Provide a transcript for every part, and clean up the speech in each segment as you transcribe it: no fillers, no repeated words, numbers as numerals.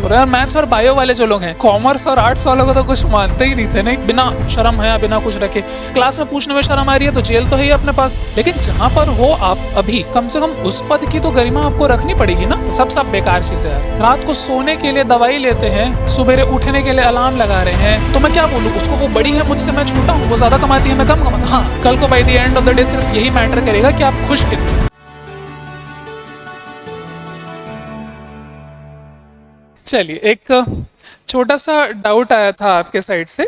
रहे हैं। मैथ्स और बायो वाले जो लोग हैं, कॉमर्स और आर्ट्स वालों को तो कुछ मानते ही नहीं थे, नहीं बिना शर्म है, बिना कुछ रखे क्लास में पूछने में शर्म आ रही है तो जेल तो है ही अपने पास। लेकिन जहां पर हो आप अभी, कम से कम उस पद की तो गरिमा आपको रखनी पड़ेगी ना। सब बेकार चीज है। रात को सोने के लिए दवाई लेते हैं, सुबह उठने के लिए अलार्म लगा रहे हैं, तो मैं क्या बोलूँ उसको? वो बड़ी है मुझसे, मैं छोटा हूँ, वो ज्यादा कमाती है, मैं कम कमाता। हाँ, कल को by the end of the day सिर्फ यही मैटर करेगा कि आप खुश कितने। चलिए, एक छोटा सा डाउट आया था आपके साइड से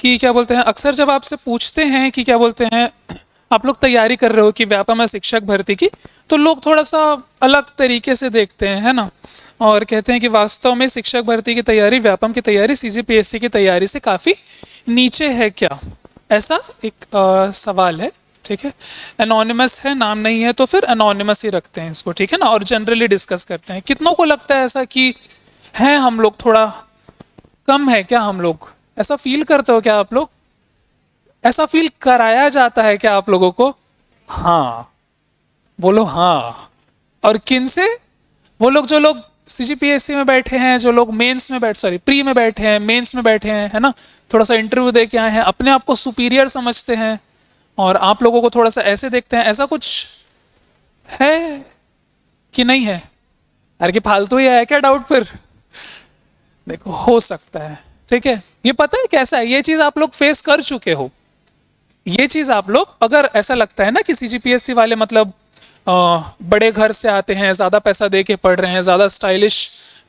कि क्या बोलते हैं, अक्सर जब आपसे पूछते हैं कि क्या बोलते हैं आप लोग तैयारी कर रहे हो कि व्यापम में शिक्षक भर्ती की, तो लोग थोड़ा सा अलग तरीके से देखते हैं, है ना, और कहते हैं कि वास्तव में शिक्षक भर्ती की तैयारी, व्यापम की तैयारी सीजीपीएससी की तैयारी से काफ़ी नीचे है क्या? ऐसा एक सवाल है, ठीक है। एनोनिमस है, नाम नहीं है तो फिर एनोनिमस ही रखते हैं इसको, ठीक है ना, और जनरली डिस्कस करते हैं। कितनों को लगता है ऐसा कि हैं हम लोग थोड़ा कम है क्या? हम लोग ऐसा फील करते हो क्या? आप लोग ऐसा फील कराया जाता है क्या आप लोगों को? हाँ, बोलो हाँ। और किन से? वो लोग जो लोग सीजीपीएससी में बैठे हैं, जो लोग मेंस में प्री में बैठे हैं, मेंस में बैठे हैं, है ना, थोड़ा सा इंटरव्यू दे के आए हैं, अपने आप को सुपीरियर समझते हैं और आप लोगों को थोड़ा सा ऐसे देखते हैं। ऐसा कुछ है कि नहीं है? अरे कि फालतू ही आया क्या डाउट? फिर देखो, हो सकता है, ठीक है। ये पता है कैसा है, ये चीज आप लोग फेस कर चुके हो। ये चीज आप लोग, अगर ऐसा लगता है ना कि सीजीपीएससी वाले मतलब बड़े घर से आते हैं, ज्यादा पैसा दे के पढ़ रहे हैं, ज्यादा स्टाइलिश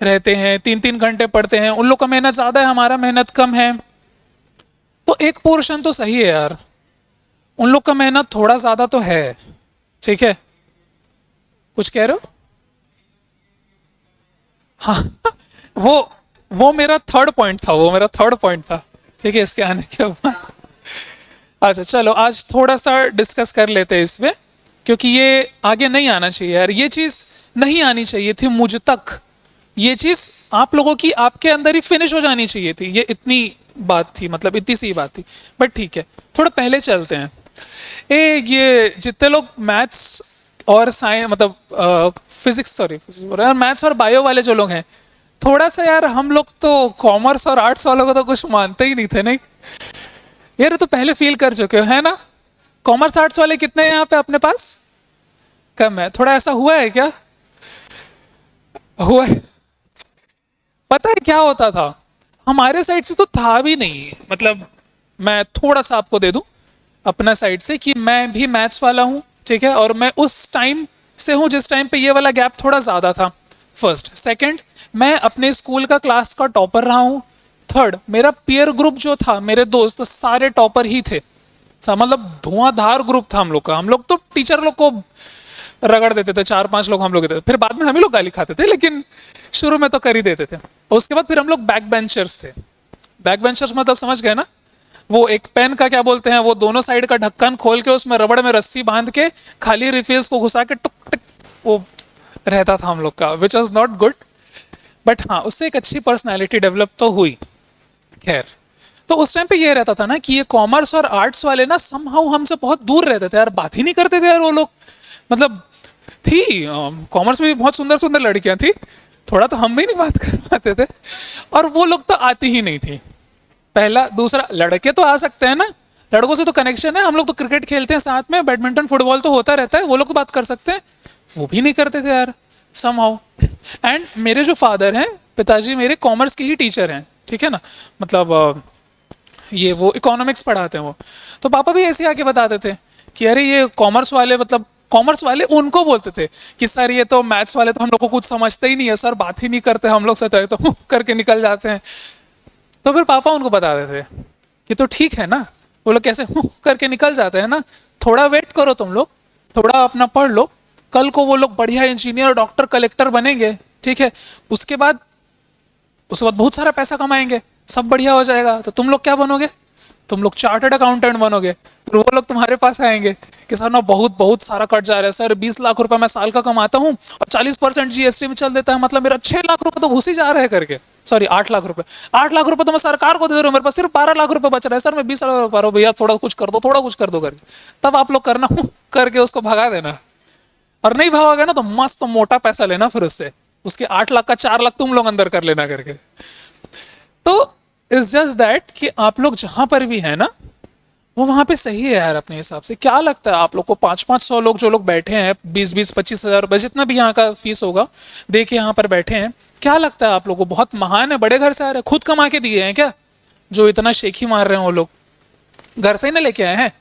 रहते हैं, 3-3 घंटे पढ़ते हैं, उन लोग का मेहनत ज्यादा है, हमारा मेहनत कम है, तो एक पोर्शन तो सही है यार, उन लोग का मेहनत थोड़ा ज्यादा तो है, ठीक है। कुछ कह रहे हो? हाँ वो मेरा थर्ड पॉइंट था, ठीक है, इसके आने के बाद। अच्छा चलो, आज थोड़ा सा डिस्कस कर लेते हैं इसमें, क्योंकि ये आगे नहीं आना चाहिए यार, ये चीज नहीं आनी चाहिए थी मुझ तक, ये चीज आप लोगों की आपके अंदर ही फिनिश हो जानी चाहिए थी। ये इतनी बात थी, मतलब इतनी सी बात थी, बट ठीक है, थोड़ा पहले चलते हैं। ये जितने लोग मैथ्स और साइंस मतलब फिजिक्स मैथ्स और बायो वाले जो लोग हैं, थोड़ा सा यार, हम लोग तो कॉमर्स और आर्ट्स वालों को तो कुछ मानते ही नहीं थे, नहीं यार, तो पहले फील कर चुके हो, है ना। कॉमर्स आर्ट्स वाले कितने हैं यहाँ पे अपने पास? कम है। थोड़ा ऐसा हुआ है क्या? हुआ है। पता है क्या होता था, हमारे साइड से तो था भी नहीं, मतलब मैं थोड़ा सा आपको दे दूं अपना साइड से कि मैं भी मैथ्स वाला हूं, ठीक है, और मैं उस टाइम से हूं जिस टाइम पे ये वाला गैप थोड़ा ज्यादा था। फर्स्ट, सेकंड, मैं अपने स्कूल का क्लास का टॉपर रहा हूं। थर्ड, मेरा पीयर ग्रुप जो था, मेरे दोस्त तो सारे टॉपर ही थे, मतलब धुआंधार ग्रुप था हम लोग का। हम लोग तो टीचर लोग को रगड़ देते थे, 4-5 लोग हम लोग थे, फिर बाद में हम ही लोग गाली खाते थे, लेकिन शुरू में तो कर ही देते थे। उसके बाद फिर हम लोग बैक बेंचर्स थे। बैक बेंचर्स मतलब समझ गए ना, वो एक पेन का क्या बोलते हैं, वो दोनों साइड का ढक्कन खोल के उसमें रबड़ में रस्सी बांध के खाली रिफिल्स को घुसा के टुक टुक वो रहता था हम लोग का, which was not good, but हाँ, उससे एक अच्छी पर्सनैलिटी डेवलप तो हुई। खैर, तो उस टाइम पे ये रहता था ना कि ये कॉमर्स और आर्ट्स वाले ना समहाउ हमसे बहुत दूर रहते थे यार, बात ही नहीं करते थे यार वो लोग। मतलब थी कॉमर्स में भी बहुत सुंदर सुंदर लड़कियां थी, थोड़ा तो हम भी नहीं बात कर पाते थे, और वो लोग तो आती ही नहीं थी। पहला, दूसरा, लड़के तो आ सकते हैं ना, लड़कों से तो कनेक्शन है, हम लोग तो क्रिकेट खेलते हैं साथ में, बैडमिंटन फुटबॉल तो होता रहता है, वो लोग तो बात कर सकते हैं, वो भी नहीं करते थे यार समहाउ। एंड मेरे जो फादर हैं, पिताजी मेरे कॉमर्स के ही टीचर हैं, ठीक है ना, मतलब ये वो इकोनॉमिक्स पढ़ाते हैं वो, तो पापा भी ऐसे आके बताते थे कि अरे ये कॉमर्स वाले, मतलब कॉमर्स वाले उनको बोलते थे कि सर ये तो मैथ्स वाले तो हम लोग को कुछ समझते ही नहीं है सर, बात ही नहीं करते हम लोग से, तो करके निकल जाते हैं। तो फिर पापा उनको बताते थे कि तो ठीक है ना, वो लोग कैसे करके निकल जाते हैं ना, थोड़ा वेट करो तुम लोग, थोड़ा अपना पढ़ लो, कल को वो लोग बढ़िया इंजीनियर, डॉक्टर, कलेक्टर बनेंगे, ठीक है, उसके बाद बहुत सारा पैसा कमाएंगे, सब बढ़िया हो जाएगा, तो तुम लोग क्या बनोगे? तुम लोग चार्टर्ड अकाउंटेंट बनोगे। फिर वो लोग तुम्हारे पास आएंगे कि सर ना बहुत बहुत सारा कट जा रहा है सर, 20 लाख रुपए मैं साल का कमाता हूँ और 40% जीएसटी में चल देता है, मतलब मेरा 6 लाख रुपए तो घुस ही जा रहा है करके, सॉरी 8 लाख रुपए, 8 लाख रुपए तो मैं सरकार को दे रहा हूँ, मेरे पास सिर्फ 12 लाख रुपए बच रहा है सर, मैं 20 लाख रुपए, भैया थोड़ा कुछ कर दो, थोड़ा कुछ कर दो करके, तब आप लोग करना करके उसको भगा देना, और नहीं भागोगे ना तो मस्त मोटा पैसा लेना फिर उससे, उसके 8 लाख का 4 लाख तुम लोग अंदर कर लेना करके। तो इट्स जस्ट दैट कि आप लोग जहां पर भी है ना, वो वहां पे सही है यार अपने हिसाब से। क्या लगता है आप लोग को 500-500 लोग जो लोग बैठे हैं, 20-20-25 हज़ार रुपए जितना भी यहाँ का फीस होगा दे के यहाँ पर बैठे हैं, क्या लगता है आप लोग को बहुत महान है, बड़े घर से आ रहे हैं, खुद कमा के दिए हैं क्या? जो इतना शेखी मार रहे हैं वो लोग घर से ही ना लेके आए हैं।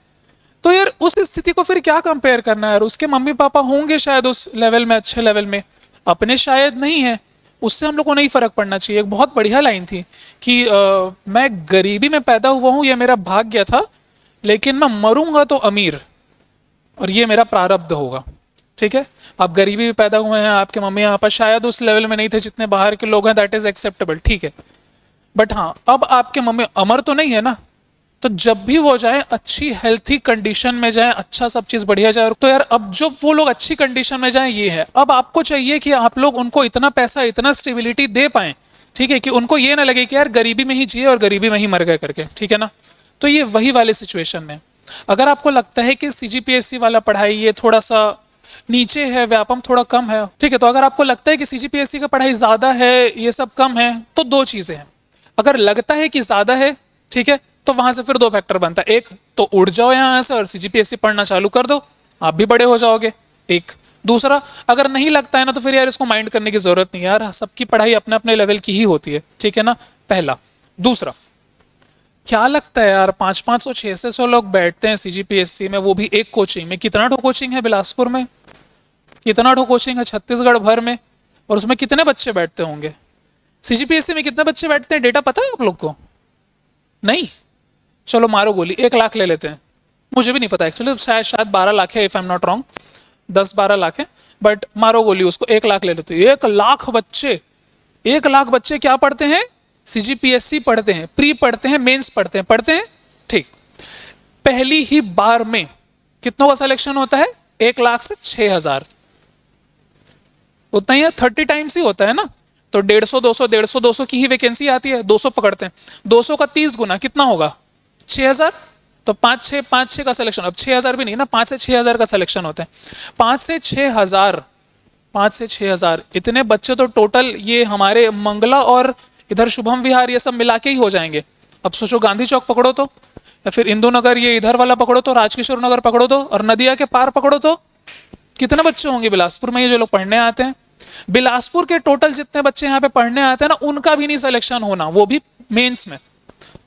तो यार उस स्थिति को फिर क्या कंपेयर करना है यार? उसके मम्मी पापा होंगे शायद उस लेवल में, अच्छे लेवल में, अपने शायद नहीं है। उससे हम लोग को नहीं फर्क पड़ना चाहिए। एक बहुत बढ़िया लाइन थी कि मैं गरीबी में पैदा हुआ हूं, यह मेरा भाग्य था, लेकिन मैं मरूंगा तो अमीर, और ये मेरा प्रारब्ध होगा। ठीक है, आप गरीबी में पैदा हुए हैं, आपके मम्मी पापा शायद उस लेवल में नहीं थे जितने बाहर के लोग हैं, दैट इज एक्सेप्टेबल, ठीक है। बट हाँ, अब आपके मम्मी अमर तो नहीं है ना, तो जब भी वो जाए अच्छी हेल्थी कंडीशन में जाए, अच्छा सब चीज बढ़िया जाए। तो यार अब जो वो लोग अच्छी कंडीशन में जाए, ये है। अब आपको चाहिए कि आप लोग उनको इतना पैसा, इतना स्टेबिलिटी दे पाए, ठीक है, कि उनको ये ना लगे कि यार गरीबी में ही जिए और गरीबी में ही मर गए करके, ठीक है ना। तो ये वही वाले सिचुएशन में, अगर आपको लगता है कि सीजीपीएससी वाला पढ़ाई ये थोड़ा सा नीचे है, व्यापम थोड़ा कम है, ठीक है, तो अगर आपको लगता है कि सीजीपीएससी का पढ़ाई ज्यादा है, ये सब कम है, तो दो चीजें हैं। अगर लगता है कि ज्यादा है, ठीक है, तो वहां से फिर दो फैक्टर बनता है। एक तो उड़ जाओ यहां से और सीजीपीएससी पढ़ना चालू कर दो, आप भी बड़े हो जाओगे। एक दूसरा, अगर नहीं लगता है ना, तो फिर यार इसको माइंड करने की जरूरत नहीं यार, सबकी पढ़ाई अपने अपने लेवल की ही होती है, ठीक है ना, पहला। दूसरा, क्या लगता है यार, 500-500 600 लोग बैठते हैं सीजीपीएससी में, वो भी एक कोचिंग में। कितना ठो कोचिंग है बिलासपुर में, कितना ठो कोचिंग है छत्तीसगढ़ भर में, और उसमें कितने बच्चे बैठते होंगे? सीजीपीएससी में कितने बच्चे बैठते हैं, डेटा पता है आप लोग को? नहीं? चलो मारो गोली, 1 लाख ले लेते हैं। मुझे भी नहीं पता एक्चुअली, शायद 12 लाख है, if I am not wrong, 10-12 lakh है, बट मारो गोली उसको, 1 लाख ले लेते हैं। 1 लाख बच्चे, 1 लाख बच्चे क्या पढ़ते हैं? सीजीपीएससी पढ़ते हैं, प्री पढ़ते हैं, मेंस पढ़ते हैं, ठीक। पहली ही बार में कितनों का सिलेक्शन होता है? 1 लाख से 6,000, उतना ही है, 30 टाइम्स ही होता है ना। तो 150, 200, 150, 200 की ही वैकेंसी आती है, 200 पकड़ते हैं, 200 का 30 गुना कितना होगा? 6,000। तो 5-6 का सिलेक्शन, अब 6,000 भी नहीं ना, 5 से 6,000 का सिलेक्शन होता है। 5 से 6,000 इतने बच्चे तो टोटल ये हमारे मंगला और इधर शुभम विहार ये सब मिला के ही हो जाएंगे। अब सोचो, गांधी चौक पकड़ो तो, या फिर इंदू नगर ये इधर वाला पकड़ो तो, राजकिशोर नगर पकड़ो तो, और नदिया के पार पकड़ो तो, कितने बच्चे होंगे बिलासपुर में ये जो लोग पढ़ने आते हैं? बिलासपुर के टोटल जितने बच्चे यहाँ पे पढ़ने आते हैं ना, उनका भी नहीं सिलेक्शन होना, वो भी मेंस में।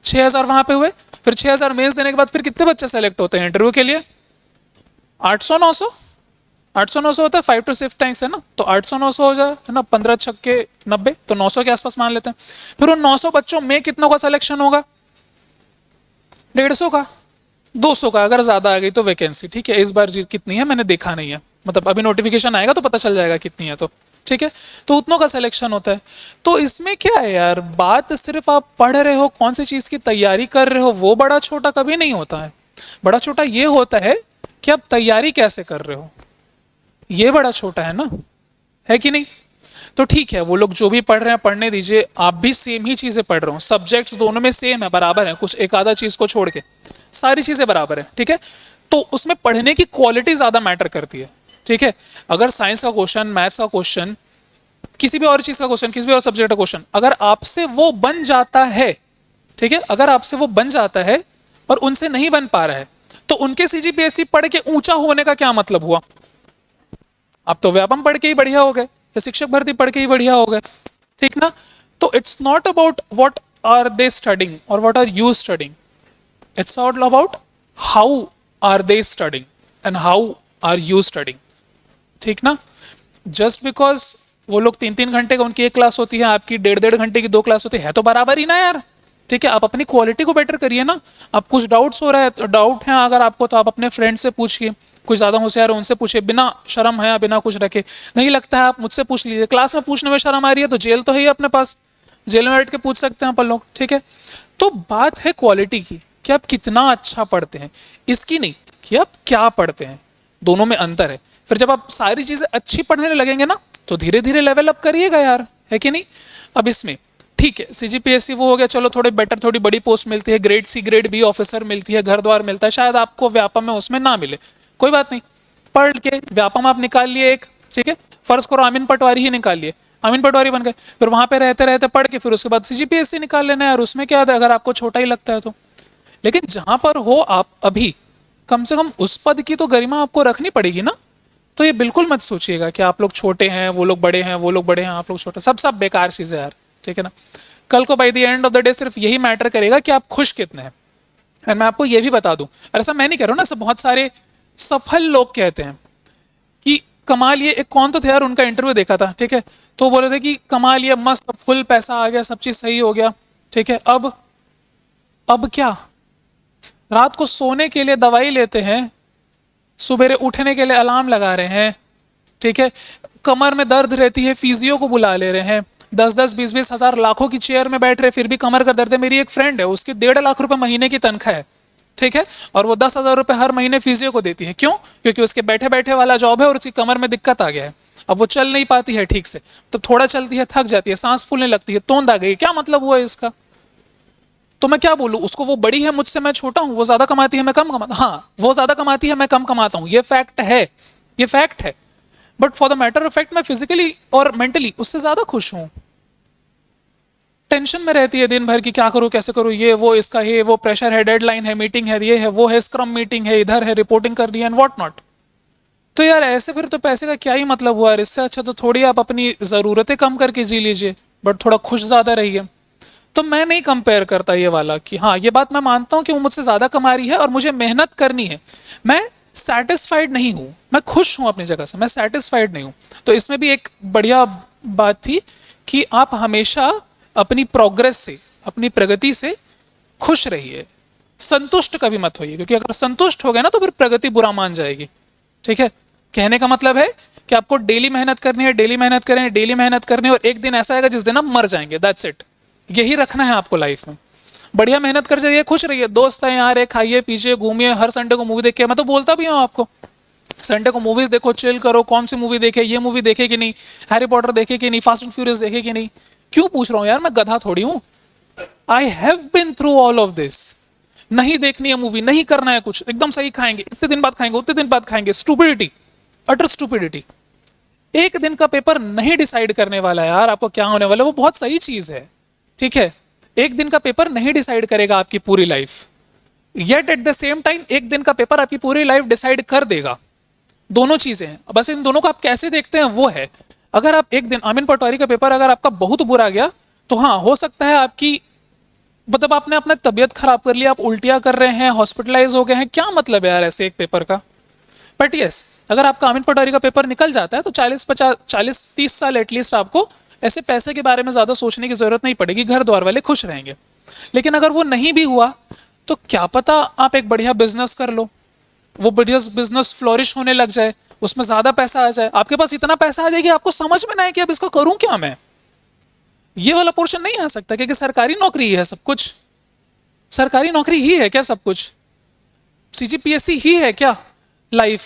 6,000 वहां पे हुए, फिर 6,000 मेंस देने के बाद फिर कितने बच्चे सेलेक्ट होते हैं इंटरव्यू के लिए? 800-900, 800-900 होता है, 5 to 6 टाइम्स है ना, तो 800-900 हो जाए, है ना, 15 छक्के 90, तो 900 के आसपास मान लेते हैं। फिर उन 900 बच्चों में कितनों का सिलेक्शन होगा? 150 का, 200 का, अगर ज्यादा आ गई तो वैकेंसी, ठीक है। इस बार कितनी है मैंने देखा नहीं है, मतलब अभी नोटिफिकेशन आएगा तो पता चल जाएगा कितनी है, तो ठीक है, तो उतनों का सिलेक्शन होता है। तो इसमें क्या है यार, बात सिर्फ आप पढ़ रहे हो, कौन सी चीज की तैयारी कर रहे हो, वो बड़ा छोटा कभी नहीं होता है। बड़ा छोटा ये होता है कि आप तैयारी कैसे कर रहे हो, ये बड़ा छोटा है ना, है कि नहीं? तो ठीक है, वो लोग जो भी पढ़ रहे हैं पढ़ने दीजिए, आप भी सेम ही चीजें पढ़ रहे हो, सब्जेक्ट्स दोनों में सेम है, बराबर है, कुछ एक आधा चीज को छोड़ के सारी चीजें बराबर है, ठीक है। तो उसमें पढ़ने की क्वालिटी ज्यादा मैटर करती है, ठीक है। अगर साइंस का क्वेश्चन, मैथ्स का क्वेश्चन, किसी भी और चीज का क्वेश्चन, किसी भी और सब्जेक्ट का क्वेश्चन, अगर आपसे वो बन जाता है, ठीक है, अगर आपसे वो बन जाता है और उनसे नहीं बन पा रहा है, तो उनके सीजीपीएससी पढ़ के ऊंचा होने का क्या मतलब हुआ? आप तो व्यापम पढ़ के ही बढ़िया हो गए, या शिक्षक भर्ती पढ़ के ही बढ़िया हो गए, ठीक ना। तो it's not about what are they studying और what are you studying, it's all about how are they studying and how are you studying, ठीक ना। जस्ट बिकॉज वो लोग 3-3 घंटे का उनकी एक क्लास होती है, आपकी 1.5-1.5 घंटे की 2 क्लास होती है तो बराबर ही ना यार, ठीक है। आप अपनी क्वालिटी को बेटर करिए ना। आप कुछ डाउट्स हो रहा है, डाउट है अगर आपको, तो आप अपने फ्रेंड से पूछिए, कुछ ज्यादा होशियार है उनसे पूछिए, बिना शर्म है, बिना कुछ रखे। नहीं लगता है आप मुझसे पूछ लीजिए, क्लास में पूछने में शर्म आ रही है तो जेल तो है ही अपने पास, जेल में बैठ के पूछ सकते हैं अपन लोग, ठीक है। तो बात है क्वालिटी की, कि आप कितना अच्छा पढ़ते हैं, इसकी नहीं कि आप क्या पढ़ते हैं, दोनों में अंतर है। फिर जब आप सारी चीजें अच्छी पढ़ने लगेंगे ना, तो धीरे धीरे लेवल अप करिएगा यार, है कि नहीं। अब इसमें ठीक है, सीजीपीएससी वो हो गया, चलो थोड़े बेटर, थोड़ी बड़ी पोस्ट मिलती है, grade C grade B officer मिलती है, घर द्वार मिलता है, शायद आपको व्यापम में उसमें ना मिले, कोई बात नहीं, पढ़ के व्यापम आप निकाल लिए एक, ठीक है। फर्ज करो अमीन पटवारी ही निकाल लिए, अमीन पटवारी बन गए, फिर वहां पे रहते रहते पढ़ के फिर उसके बाद सीजीपीएससी निकाल लेना है, और उसमें क्या है अगर आपको छोटा ही लगता है तो। लेकिन जहां पर हो आप अभी, कम से कम उस पद की तो गरिमा आपको रखनी पड़ेगी ना। तो ये बिल्कुल मत सोचिएगा कि आप लोग छोटे हैं, वो लोग बड़े हैं, वो लोग बड़े हैं, आप लोग छोटे, सब सब बेकार चीजें यार, ठीक है ना। कल को by the end of the day सिर्फ यही मैटर करेगा कि आप खुश कितने हैं। और मैं आपको ये भी बता दूं, और ऐसा मैं नहीं कह रहा हूं ना, ऐसा बहुत सारे सफल लोग कहते हैं कि कमाल ये, एक कौन तो थे यार, उनका इंटरव्यू देखा था, ठीक है, तो बोल रहे थे कि कमाल ये, मस्त फुल पैसा आ गया, सब चीज सही हो गया, ठीक है, अब क्या, रात को सोने के लिए दवाई लेते हैं, सुबेरे उठने के लिए अलार्म लगा रहे हैं, ठीक है, कमर में दर्द रहती है, फिजियो को बुला ले रहे हैं, 10-10, 20-20 हज़ार, लाखों की चेयर में बैठ रहे, फिर भी कमर का दर्द है। मेरी एक फ्रेंड है, उसकी 1.5 लाख रुपए महीने की तनख्वाह है, ठीक है, और वो 10,000 रुपए हर महीने फिजियो को देती है। क्यों? क्योंकि उसके बैठे बैठे वाला जॉब है और उसकी कमर में दिक्कत आ गया है, अब वो चल नहीं पाती है ठीक से, तो थोड़ा चलती है थक जाती है, सांस फूलने लगती है, तोंद आ गई, क्या मतलब हुआ इसका? तो मैं क्या बोलूं उसको, वो बड़ी है मुझसे, मैं छोटा हूं, वो ज्यादा कमाती है मैं कम कमाता, हाँ वो ज्यादा कमाती है मैं कम कमाता हूं, ये फैक्ट है, ये फैक्ट है। But for the matter of fact मैं फिजिकली और मेंटली उससे ज्यादा खुश हूं। टेंशन में रहती है दिन भर की, क्या करूं कैसे करूं, ये वो, इसका ये वो, प्रेशर है, डेडलाइन है, मीटिंग है, ये है वो है, स्क्रम मीटिंग है, इधर है, रिपोर्टिंग कर दी है, एंड व्हाट नॉट। तो यार ऐसे फिर तो पैसे का क्या ही मतलब हुआ यार, इससे अच्छा तो थोड़ी आप अपनी जरूरतें कम करके जी लीजिए, बट थोड़ा खुश ज्यादा रहिए। तो मैं नहीं कंपेयर करता ये वाला कि हाँ, ये बात मैं मानता हूं कि वो मुझसे ज्यादा कमा रही है और मुझे मेहनत करनी है, मैं सेटिस्फाइड नहीं हूं, मैं खुश हूं अपनी जगह से, मैं सेटिस्फाइड नहीं हूं। तो इसमें भी एक बढ़िया बात थी कि आप हमेशा अपनी प्रोग्रेस से, अपनी प्रगति से खुश रहिए, संतुष्ट कभी मत होइए, क्योंकि अगर संतुष्ट हो गए ना तो फिर प्रगति बुरा मान जाएगी, ठीक है। कहने का मतलब है कि आपको डेली मेहनत करनी है, डेली मेहनत करें, डेली मेहनत करनी है, और एक दिन ऐसा आएगा जिस दिन आप मर जाएंगे, दैट्स इट। यही रखना है आपको लाइफ में। बढ़िया मेहनत कर जाइए, खुश रहिए, दोस्त हैं यार, खाइए पीजिए घूमिए, हर संडे को मूवी देखिए, मैं तो बोलता भी हूँ आपको, संडे को मूवीज देखो, चिल करो, कौन सी मूवी देखे, ये मूवी देखे कि नहीं, हैरी पॉटर देखे कि नहीं, फास्ट एंड फ्यूरियस देखे कि नहीं। क्यों पूछ रहा हूँ यार, मैं गधा थोड़ी हूँ, I have been through all of this. नहीं देखनी है मूवी, नहीं करना है कुछ, एकदम सही खाएंगे, इतने दिन बाद खाएंगे, उतने दिन बाद खाएंगे, स्टूपिडिटी, अटर स्टूपिडिटी। एक दिन का पेपर नहीं डिसाइड करने वाला है यार आपको क्या होने वाला है, वो बहुत सही चीज है, ठीक है। एक दिन का पेपर नहीं डिसाइड करेगा आपकी पूरी life, yet at the same time एक दिन का पेपर आपकी पूरी लाइफ डिसाइड कर देगा। दोनों चीजें हैं, बस इन दोनों को आप कैसे देखते हैं वो है। अगर आप एक दिन, अमीन पटवारी का पेपर अगर आपका बहुत बुरा गया, तो हाँ हो सकता है आपकी, मतलब आपने अपना तबीयत खराब कर लिया, आप उल्टियां कर रहे हैं, हॉस्पिटलाइज हो गए हैं, क्या मतलब है यार ऐसे एक पेपर का। बट यस, अगर आपका अमीन पटवारी का पेपर निकल जाता है तो 40-50-40-30 साल एटलीस्ट आपको ऐसे पैसे के बारे में ज्यादा सोचने की जरूरत नहीं पड़ेगी, घर द्वार वाले खुश रहेंगे। लेकिन अगर वो नहीं भी हुआ तो क्या पता आप एक बढ़िया बिजनेस कर लो, वो बढ़िया बिजनेस फ्लोरिश होने लग जाए, उसमें ज्यादा पैसा आ जाए, आपके पास इतना पैसा आ जाए कि आपको समझ में ना आए कि अब इसको करूं क्या मैं। ये वाला पोर्शन नहीं आ सकता, क्योंकि सरकारी नौकरी ही है सब कुछ, सरकारी नौकरी ही है क्या सब कुछ, सीजीपीएससी ही है क्या लाइफ,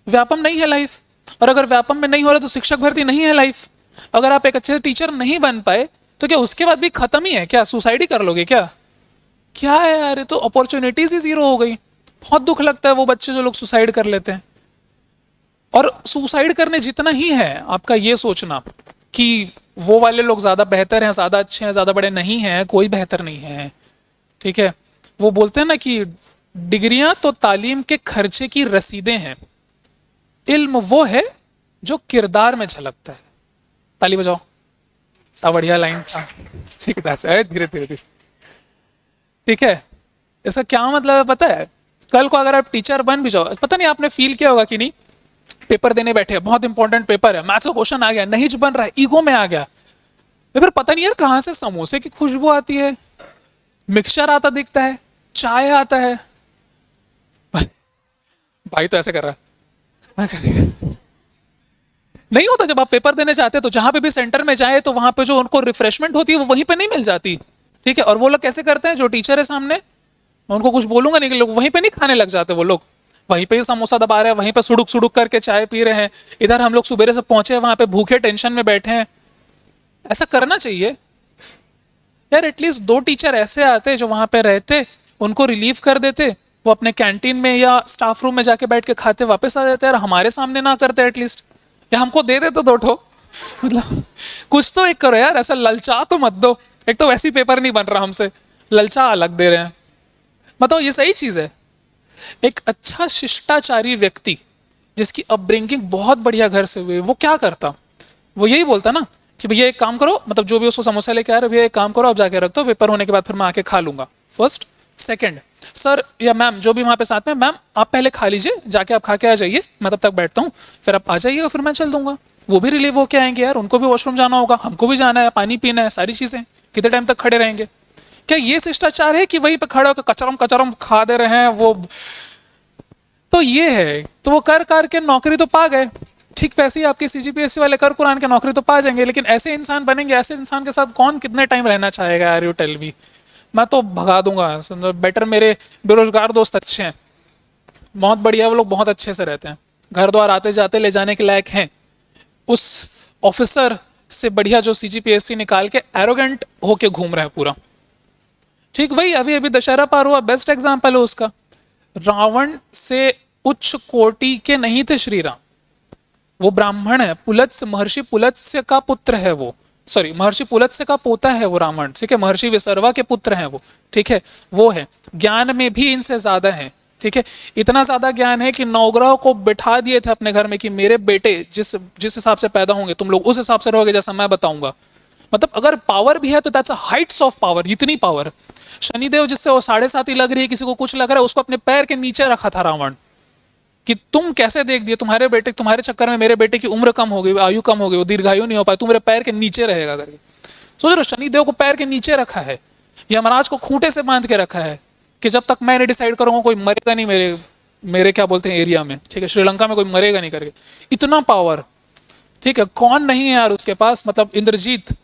व्यापम नहीं है लाइफ। और अगर व्यापम में नहीं हो रहा तो शिक्षक भर्ती नहीं है लाइफ। अगर आप एक अच्छे टीचर नहीं बन पाए तो क्या उसके बाद भी खत्म ही है क्या, सुसाइड ही कर लोगे क्या, क्या है यार, ये तो अपॉर्चुनिटीज ही जीरो हो गई। बहुत दुख लगता है वो बच्चे जो लोग सुसाइड कर लेते हैं। और सुसाइड करने जितना ही है आपका ये सोचना कि वो वाले लोग ज्यादा बेहतर हैं, ज्यादा अच्छे हैं, ज्यादा बड़े नहीं हैं, कोई बेहतर नहीं है, ठीक है। वो बोलते हैं ना कि डिग्रियां तो तालीम के खर्चे की रसीदें हैं, इल्म वो है जो किरदार में झलकता है। ताली बजाओ, इतना बढ़िया लाइन था, ठीक है, धीरे धीरे, ठीक है। इसका क्या मतलब है पता है, कल को अगर आप टीचर बन भी जाओ, पता नहीं आपने फील किया होगा कि नहीं, पेपर देने बैठे, बहुत इंपॉर्टेंट पेपर है, मैथ्स का क्वेश्चन आ गया, नहीं बन रहा है, ईगो में आ गया, फिर पता नहीं यार कहां से समोसे की खुशबू आती है, मिक्सचर आता दिखता है, चाय आता है, भाई तो ऐसे कर रहा है, नहीं होता। जब आप पेपर देने जाते हैं तो जहां पे भी सेंटर में जाए तो वहां पे जो उनको रिफ्रेशमेंट होती है वो वहीं पे नहीं मिल जाती, ठीक है। और वो लोग कैसे करते हैं, जो टीचर है सामने, मैं उनको कुछ बोलूंगा नहीं, कि लोग वहीं पे नहीं खाने लग जाते, वो लोग वहीं पे ही समोसा दबा रहे हैं, वहीं पे सुडुक सुडुक करके चाय पी रहे हैं। इधर हम लोग सुबह से पहुंचे, वहां पे भूखे टेंशन में बैठे हैं। ऐसा करना चाहिए यार, एटलीस्ट 2 टीचर ऐसे आते जो वहां पे रहते, उनको रिलीव कर देते, वो अपने कैंटीन में या स्टाफ रूम में जाके बैठ के खाते वापस आ जाते यार, हमारे सामने ना करते एटलीस्ट, या हमको दे देते 2 ठो, मतलब कुछ तो एक करो यार, ऐसा ललचा तो मत दो। एक तो वैसे ही पेपर नहीं बन रहा हमसे, ललचा अलग दे रहे हैं। बताओ ये सही चीज है? एक अच्छा शिष्टाचारी व्यक्ति जिसकी अपब्रिंगिंग बहुत बढ़िया घर से हुई है, वो क्या करता? वो यही बोलता ना कि भैया एक काम करो, मतलब जो भी उसको समोसा लेके आ रहे, भैया एक काम करो, आप जाके रख दो, पेपर होने के बाद फिर मैं आके खा लूंगा। फर्स्ट। सेकंड, सर या मैम जो भी वहां पे साथ में, मैम आप पहले खा लीजिए, जाके आप खा के आ जाइए, मैं तब तक बैठता हूँ, फिर आप आ जाइएगा, फिर मैं चल दूंगा। वो भी रिलीव होके आएंगे यार, उनको भी वॉशरूम जाना होगा, हमको भी जाना है, पानी पीना है, सारी चीजें। कितने टाइम तक खड़े रहेंगे? क्या ये शिष्टाचार है कि वहीं पे खड़े होकर कचरम कचरम खा दे रहे हैं वो? तो ये है, तो वो कर कर के नौकरी तो पा गए, ठीक वैसे ही आपके सीजीपीएससी वाले कर कुरान के नौकरी तो पा जाएंगे, लेकिन ऐसे इंसान बनेंगे? ऐसे इंसान के साथ कौन कितने टाइम रहना चाहेगा यार? You tell me. मैं तो भगा दूंगा, बेटर मेरे बेरोजगार दोस्त अच्छे हैं, बहुत बढ़िया, वो लोग बहुत अच्छे से रहते हैं, घर द्वार आते जाते ले जाने के लायक हैं। उस ऑफिसर से बढ़िया जो सीजीपीएससी निकाल के एरोगेंट होके घूम रहा है पूरा। ठीक वही अभी अभी दशहरा पार हुआ, बेस्ट एग्जाम्पल है उसका। रावण से उच्च कोटि के नहीं थे श्री राम, वो ब्राह्मण है, पुलत्स्य, महर्षि पुलत्स्य का पुत्र है वो, सॉरी महर्षि पुलत्स्य का पोता है वो रावण, ठीक है, महर्षि विसर्वा के पुत्र हैं वो, ठीक है, वो है। ज्ञान में भी इनसे ज्यादा है, ठीक है, इतना ज्यादा ज्ञान है कि नवग्रह को बिठा दिए थे अपने घर में कि मेरे बेटे जिस जिस हिसाब से पैदा होंगे तुम लोग उस हिसाब से रहोगे जैसा मैं बताऊंगा। मतलब अगर पावर भी है तो that's a Heights of power, इतनी पावर। शनिदेव जिससे वो 7.5 लग रही है, किसी को कुछ लग रहा है, उसको अपने पैर के नीचे रखा था रावण, कि तुम कैसे देख दिए, तुम्हारे बेटे, तुम्हारे चक्कर में मेरे बेटे की उम्र कम हो गई, आयु कम हो गई, वो दीर्घायु नहीं हो पाए, तू मेरे पैर के नीचे रहेगा करके। सोच रहे हो, शनिदेव को पैर के नीचे रखा है, यमराज को खूंटे से बांध के रखा है कि जब तक मैं नहीं डिसाइड करूंगा कोई मरेगा नहीं मेरे मेरे क्या बोलते हैं एरिया में, ठीक है, श्रीलंका में कोई मरेगा नहीं करके। इतना पावर, ठीक है, कौन नहीं है यार उसके पास। मतलब इंद्रजीत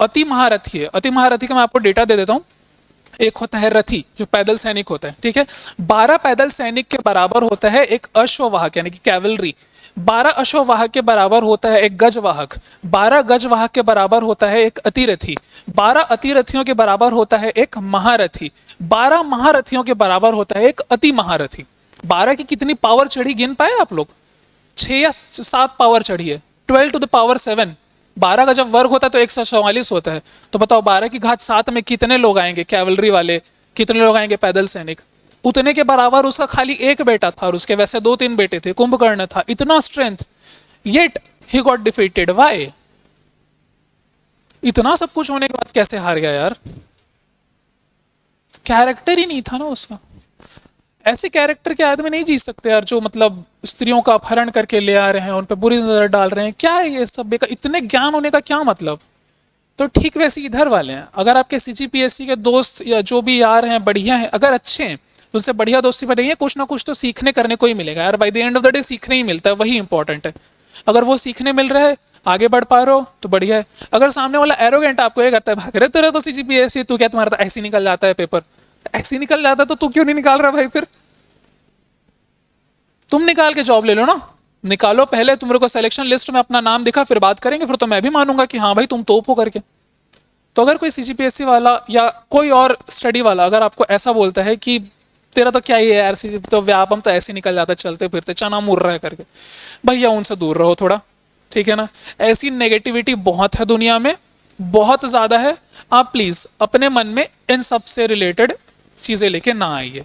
अति महारथी है, अति महारथी का मैं आपको डेटा दे देता हूँ। एक होता है रथी जो पैदल सैनिक होता है, ठीक है, 12 पैदल सैनिक के बराबर होता है एक अश्ववाहक यानी कि कैवलरी, 12 अश्ववाहक के बराबर होता है एक गजवाहक, 12 गजवाहक के बराबर होता है एक अतिरथी, 12 अतिरथियों के बराबर होता है एक महारथी, 12 महारथियों के बराबर होता है एक अति महारथी। 12 की कितनी पावर चढ़ी गिन पाए आप लोग? 6 या 7 पावर चढ़ी है, 12 to the power 7। 12 का जब वर्ग होता है तो 144 होता है, तो बताओ 12 की घात 7 में कितने लोग आएंगे कैवलरी वाले, कितने लोग आएंगे पैदल सैनिक? उतने के बराबर उसका खाली एक बेटा था और उसके वैसे 2-3 बेटे थे, कुंभकर्ण था, इतना strength, yet he got defeated. Why? इतना सब कुछ होने के बाद कैसे हार गया यार? कैरेक्टर ही नहीं था ना उसका। ऐसे कैरेक्टर के आदमी नहीं जी सकते यार, जो मतलब स्त्रियों का अपहरण करके ले आ रहे हैं, उन पर बुरी नजर डाल रहे हैं, क्या है ये सब बेकार, इतने ज्ञान होने का क्या मतलब? तो ठीक वैसे इधर वाले हैं, अगर आपके सीजीपीएससी के दोस्त या जो भी यार हैं बढ़िया हैं, अगर अच्छे हैं, तो उनसे बढ़िया दोस्ती बढ़िया, कुछ ना कुछ तो सीखने करने को ही मिलेगा यार, by the end of the day सीखने ही मिलता है, वही इंपॉर्टेंट है। अगर वो सीखने मिल रहा है, आगे बढ़ पा रहे हो तो बढ़िया है। अगर सामने वाला एरोगेंट आपको ये करता है, भाग रहे तेरा तो सीजीपीएससी, तू क्या तुम्हारा तो ऐसे ही निकल जाता है पेपर, ऐसे ही निकल जाता है, तो तू क्यों नहीं निकाल रहा भाई? फिर तुम निकाल के जॉब ले लो ना, निकालो पहले, तुम को सिलेक्शन लिस्ट में अपना नाम दिखा, फिर बात करेंगे, फिर तो मैं भी मानूंगा कि हाँ भाई तुम तोप हो करके। तो अगर कोई सीजीपीएससी वाला या कोई और स्टडी वाला अगर आपको ऐसा बोलता है कि तेरा तो क्या ही है यार, तो व्यापम तो ऐसे निकल जाता है चलते फिरते चना मुर रहा है करके, भैया उनसे दूर रहो थोड़ा, ठीक है ना। ऐसी नेगेटिविटी बहुत है दुनिया में, बहुत ज्यादा है। आप प्लीज अपने मन में इन सब से रिलेटेड चीजें लेके ना आइए।